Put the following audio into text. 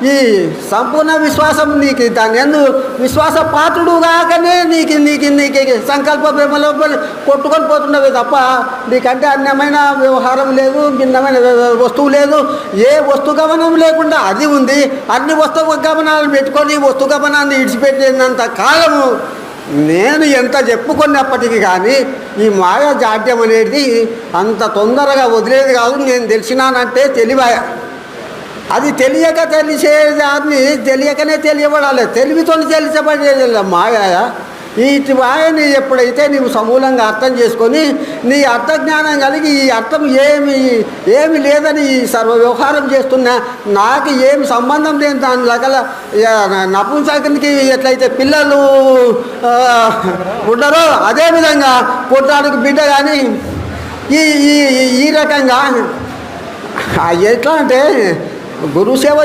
ఈ సంపూర్ణ విశ్వాసం నీకు దాని ఎందు విశ్వాస పాత్రుడు కాకనే నీకు నీకు నీకు సంకల్ప ప్రేమలో కొట్టుకొని పోతుండవే తప్ప నీకంటే అన్యమైన వ్యవహారం లేదు, భిన్నమైన వస్తువు లేదు. ఏ వస్తు గమనం లేకుండా అది ఉంది. అన్ని వస్తు గమనాలు పెట్టుకొని వస్తు గమనాన్ని విడిచిపెట్టినంత కాలము నేను ఎంత చెప్పుకున్నప్పటికీ కానీ ఈ మాయా జాడ్యం అనేది అంత తొందరగా వదిలేది కాదు. నేను తెలిసినానంటే తెలివాయ. అది తెలియక తెలిసేదాన్ని తెలియకనే తెలియబడాలి. తెలివితో తెలిసబడేది మాయ. ఈ మాయని ఎప్పుడైతే నీవు సమూలంగా అర్థం చేసుకొని నీ అర్థజ్ఞానం కలిగి ఈ అర్థం ఏమి లేదని ఈ సర్వ వ్యవహారం చేస్తున్నా, నాకు ఏమి సంబంధం లేని దాని రకాల నపుంసకునికి ఎట్లయితే పిల్లలు ఉండరో అదేవిధంగా పుట్టానికి బిడ్డ కానీ ఈ రకంగా ఎట్లా అంటే గురుసేవ